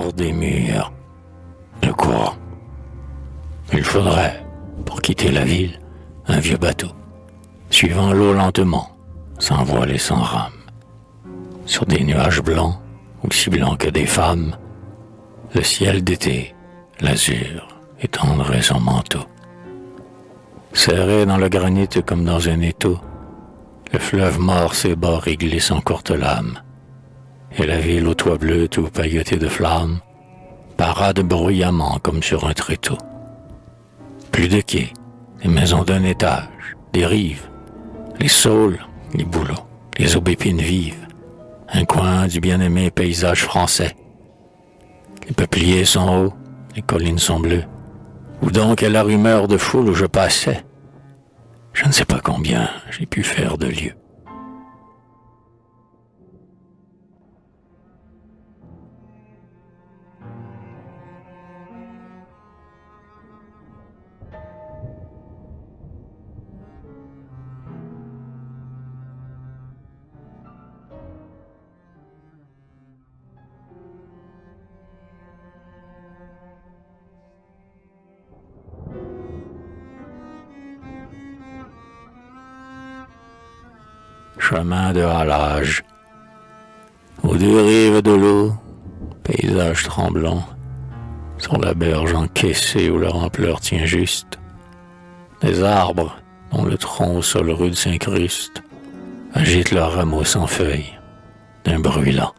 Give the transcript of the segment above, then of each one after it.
hors des murs. Le courant. Il faudrait, pour quitter la ville, un vieux bateau, suivant l'eau lentement, sans voile et sans rame. Sur des nuages blancs, aussi blancs que des femmes, le ciel d'été, l'azur, étendrait son manteau. Serré dans le granit comme dans un étau, le fleuve mord ses bords et glisse en courte lame. Et la ville aux toits bleus tout pailletée de flammes parade bruyamment comme sur un tréteau. Plus de quais, des maisons d'un étage, des rives, les saules, les bouleaux, les aubépines vives, un coin du bien-aimé paysage français. Les peupliers sont hauts, les collines sont bleues. Où donc est la rumeur de foule où je passais? Je ne sais pas combien j'ai pu faire de lieues. Chemin de halage. Aux deux rives de l'eau, paysage tremblant, sur la berge encaissée où leur ampleur tient juste, des arbres dont le tronc au sol rude s'incruste, agitent leurs rameaux sans feuilles, d'un bruit lent.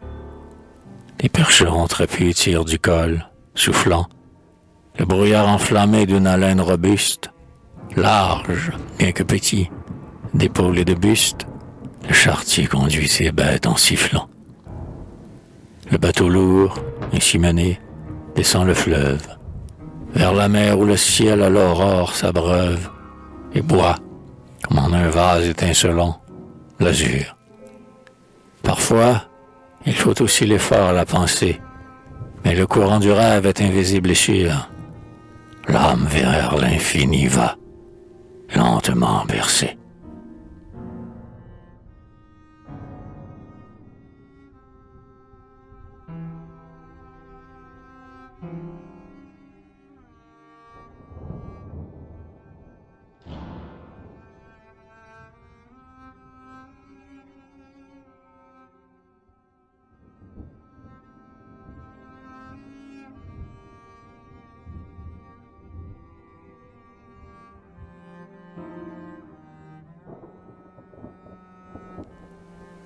Les percherons trapus tirent du col, soufflant, le brouillard enflammé d'une haleine robuste, large, bien que petit, d'épaule et de buste. Le charretier conduit ses bêtes en sifflant. Le bateau lourd, ainsi mené, descend le fleuve, vers la mer où le ciel à l'aurore s'abreuve et boit, comme en un vase étincelant, l'azur. Parfois, il faut aussi l'effort à la pensée, mais le courant du rêve est invisible et sûr. L'âme vers l'infini va, lentement bercée.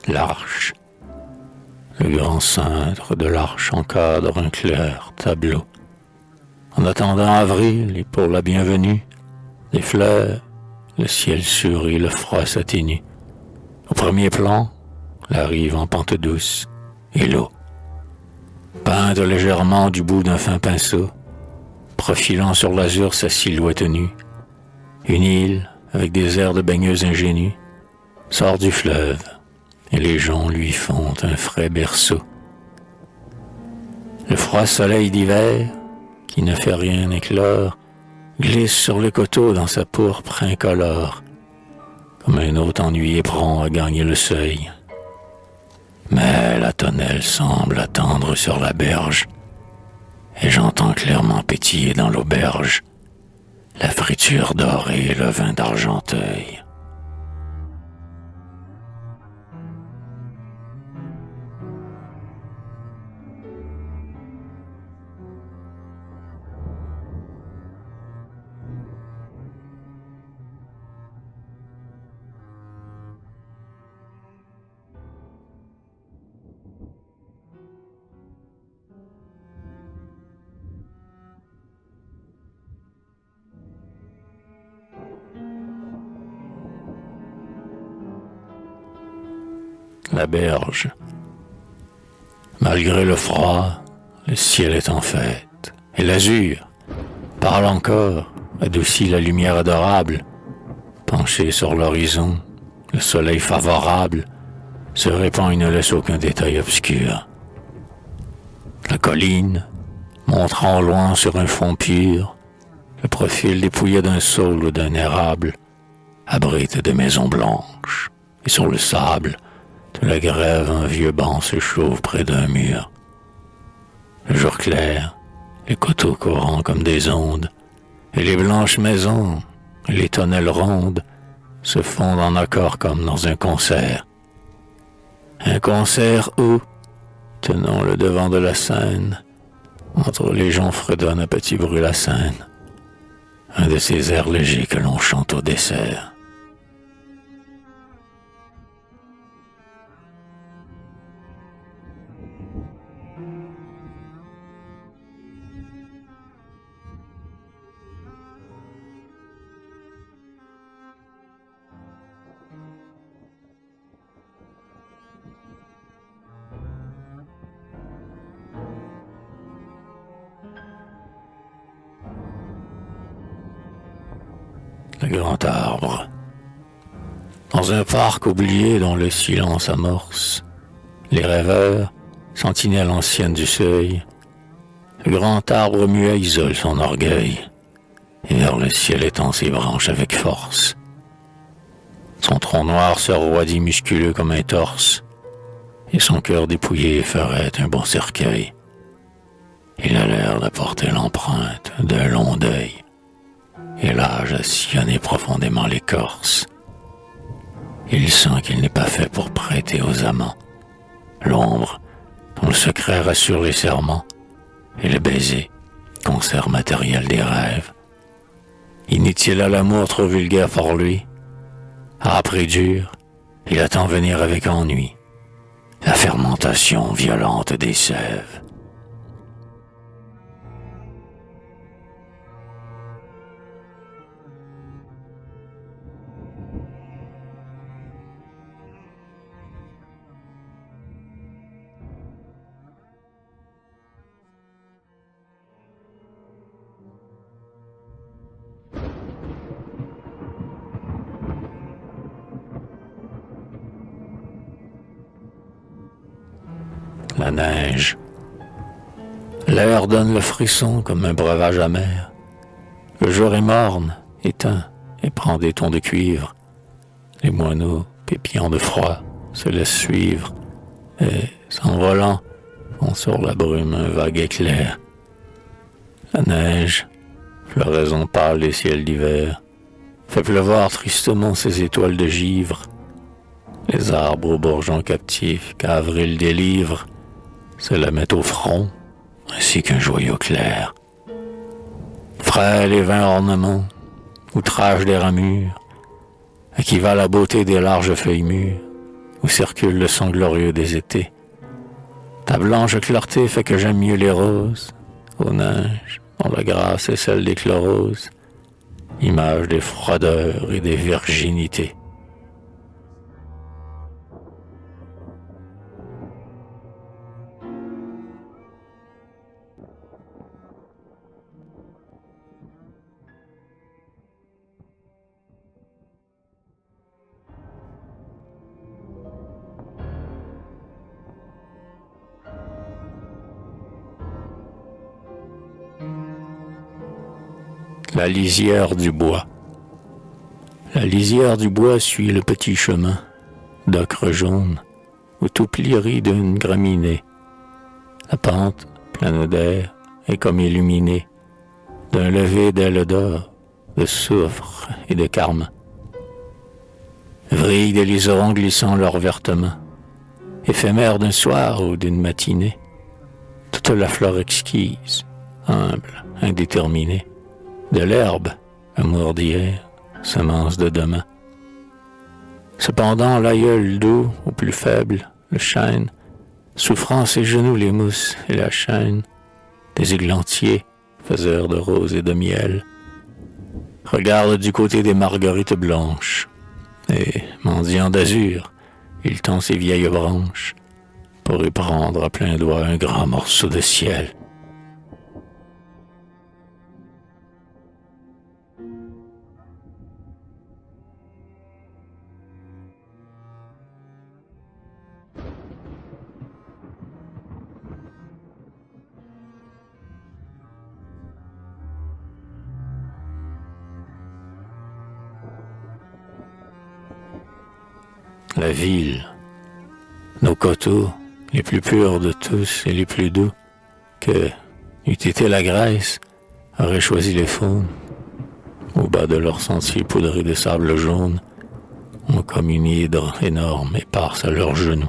L'arche. Le grand cintre de l'arche encadre un clair tableau. En attendant avril et pour la bienvenue, des fleurs, le ciel sourit, le froid s'atténue. Au premier plan, la rive en pente douce et l'eau, peinte légèrement du bout d'un fin pinceau, profilant sur l'azur sa silhouette nue. Une île, avec des airs de baigneuse ingénue, sort du fleuve, et les joncs lui font un frais berceau. Le froid soleil d'hiver, qui ne fait rien éclore, glisse sur le coteau dans sa pourpre incolore, comme un hôte ennuyé prompt à gagner le seuil. Mais la tonnelle semble attendre sur la berge, et j'entends clairement pétiller dans l'auberge la friture dorée et le vin d'Argenteuil. La berge. Malgré le froid, le ciel est en fête, et l'azur parle encore, adoucit la lumière adorable. Penché sur l'horizon, le soleil favorable se répand et ne laisse aucun détail obscur. La colline, montrant au loin sur un fond pur, le profil dépouillé d'un saule ou d'un érable, abrite des maisons blanches, et sur le sable, de la grève, un vieux banc se chauffe près d'un mur. le jour clair, les coteaux courants comme des ondes, et les blanches maisons, et les tonnelles rondes, se fondent en accord comme dans un concert. Un concert où, tenant le devant de la scène, entre les gens fredonne à petit bruit la scène, un de ces airs légers que l'on chante au dessert. Le grand arbre. Dans un parc oublié dont le silence amorce, les rêveurs, sentinelles anciennes du seuil, le grand arbre muet isole son orgueil, et vers le ciel étend ses branches avec force. Son tronc noir se roidit musculeux comme un torse, et son cœur dépouillé ferait un bon cercueil. Il a l'air de porter l'empreinte d'un long deuil, et l'âge a sillonné profondément l'écorce. Il sent qu'il n'est pas fait pour prêter aux amants l'ombre dont le secret rassure les serments, et le baiser, concert matériel des rêves. Inutile à l'amour trop vulgaire pour lui, âpre et dur, il attend venir avec ennui la fermentation violente des sèves. La neige. L'air donne le frisson comme un breuvage amer. Le jour est morne, éteint, et prend des tons de cuivre. Les moineaux, pépillant de froid, se laissent suivre, et, s'envolant, font sur la brume un vague éclair. La neige, floraison pâle des ciels d'hiver, fait pleuvoir tristement ses étoiles de givre. Les arbres aux bourgeons captifs qu'avril délivre se la mettent au front, ainsi qu'un joyau clair. Frêles et vains ornements, outrage des ramures, à qui va la beauté des larges feuilles mûres, où circule le son glorieux des étés. Ta blanche clarté fait que j'aime mieux les roses, aux neiges, dont la grâce est celle des chloroses, image des froideurs et des virginités. La lisière du bois. La lisière du bois suit le petit chemin d'ocre jaune où tout pli rit d'une graminée. La pente, pleine d'air, est comme illuminée d'un lever d'ailes d'or, de soufre et de carmin. Vrillent des liserons glissant leurs vertes mains, éphémères d'un soir ou d'une matinée. Toute la fleur exquise, humble, indéterminée, de l'herbe, amour d'hier, semence de demain. Cependant, l'aïeul doux, au plus faible, le chêne, souffrant ses genoux les mousses et la chaîne, des églantiers, faiseurs de roses et de miel, regarde du côté des marguerites blanches, et, mendiant d'azur, il tend ses vieilles branches pour y prendre à plein doigt un grand morceau de ciel. La ville, nos coteaux, les plus purs de tous et les plus doux, que, eût été la Grèce, auraient choisi les faunes. Au bas de leur sentier poudré de sable jaune, ont comme une hydre énorme éparse à leurs genoux.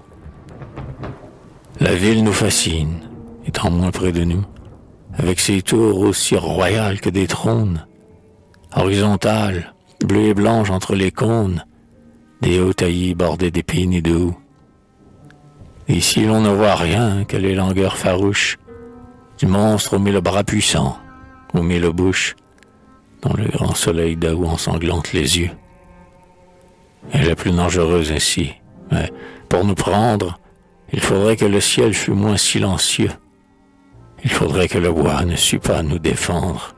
La ville nous fascine, étant moins près de nous, avec ses tours aussi royales que des trônes, horizontales, bleues et blanches entre les cônes, des hauts taillis bordés d'épines et de houx. Ici l'on ne voit rien que les langueurs farouches du monstre aux mille bras puissants, aux mille bouches, dont le grand soleil d'août ensanglante les yeux. Elle est plus dangereuse ainsi, mais pour nous prendre, il faudrait que le ciel fût moins silencieux. Il faudrait que le bois ne sût pas nous défendre.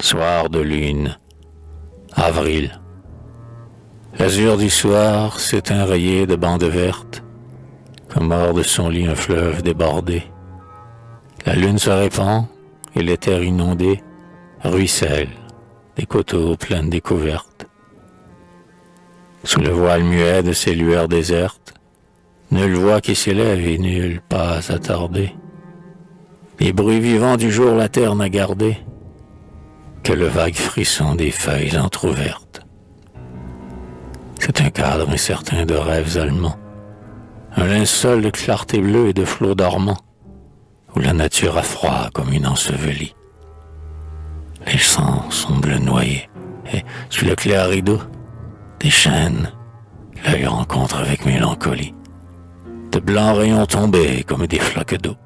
Soir de lune, avril. L'azur du soir s'éteint rayé de bandes vertes, comme hors de son lit un fleuve débordé. La lune se répand et les terres inondées ruissellent des coteaux pleines découvertes. Sous le voile muet de ces lueurs désertes, nulle voix qui s'élève et nulle pas attardée. Les bruits vivants du jour la terre n'a gardé que le vague frisson des feuilles entr'ouvertes. C'est un cadre incertain de rêves allemands, un linceul de clarté bleue et de flots dormants, où la nature a froid comme une ensevelie. Les sangs sont bleus noyés, et sous le clair rideau, des chaînes, l'œil rencontre avec mélancolie, de blancs rayons tombés comme des flaques d'eau.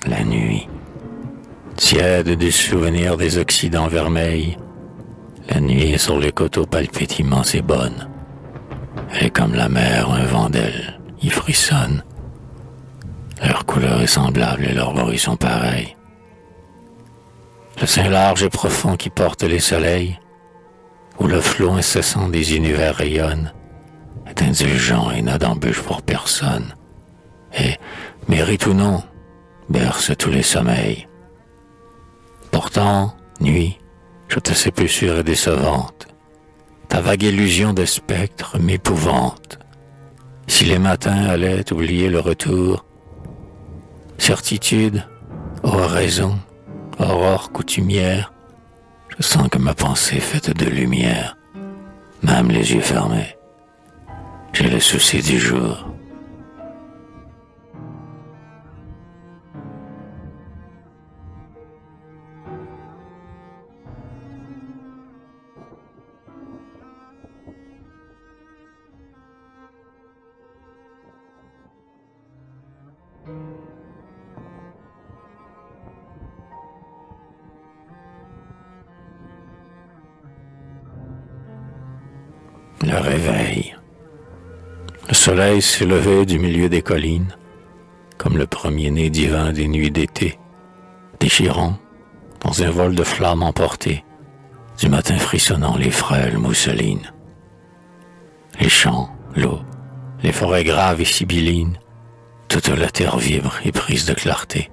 La nuit, tiède du souvenir des Occidents vermeils, la nuit sur les coteaux palpite immense et bonne. Elle est comme la mer, un vent d'elle y frissonne. Leur couleur est semblable et leurs bruits sont pareils. Le sein large et profond qui porte les soleils, où le flot incessant des univers rayonne, est indulgent et n'a d'embûche pour personne, et, mérite ou non, berce tous les sommeils. Pourtant, nuit, je te sais plus sûre et décevante. Ta vague illusion de spectre m'épouvante. Si les matins allaient oublier le retour, certitude, oraison, aurore coutumière, je sens que ma pensée faite de lumière, même les yeux fermés, j'ai le souci du jour. Le réveil. Le soleil s'est levé du milieu des collines, comme le premier-né divin des nuits d'été, déchirant, dans un vol de flammes emportées, du matin frissonnant les frêles mousselines. Les champs, l'eau, les forêts graves et sibyllines, toute la terre vibre et prise de clarté.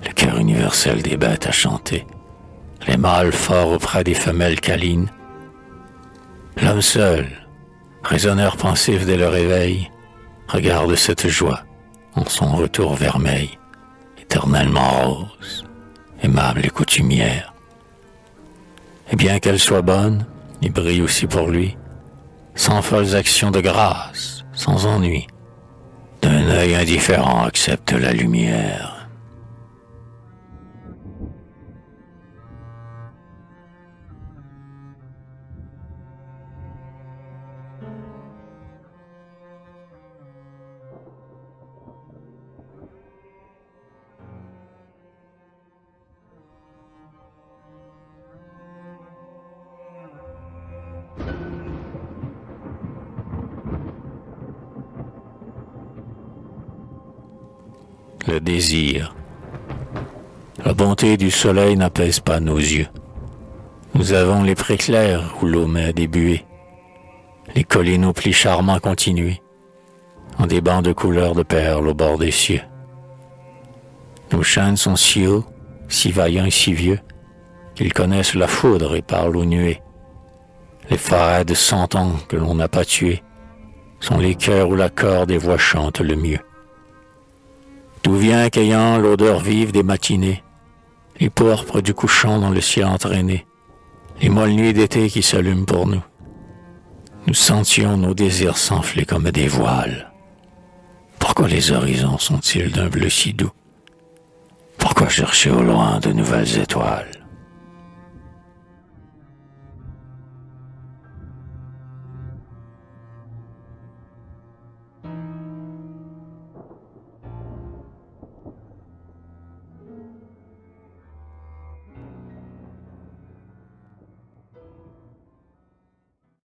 Le cœur universel des bêtes a chanté, les mâles forts auprès des femelles câlines. L'homme seul, raisonneur pensif dès le réveil, regarde cette joie en son retour vermeil, éternellement rose, aimable et coutumière. Et bien qu'elle soit bonne, et brille aussi pour lui, sans folles actions de grâce, sans ennui, d'un œil indifférent accepte la lumière. le désir. La bonté du soleil n'apaise pas nos yeux. Nous avons les prés clairs où l'eau met des buées, les collines aux plis charmants continués, en des bancs de couleur de perles au bord des cieux. Nos chênes sont si hauts, si vaillants et si vieux, qu'ils connaissent la foudre et parlent aux nuées. Les forêts de 100 ans que l'on n'a pas tuées sont les cœurs où la corde et voix chantent le mieux. D'où vient qu'ayant l'odeur vive des matinées, les pourpres du couchant dans le ciel entraîné, les molles nuits d'été qui s'allument pour nous, nous sentions nos désirs s'enfler comme des voiles. Pourquoi les horizons sont-ils d'un bleu si doux? Pourquoi chercher au loin de nouvelles étoiles?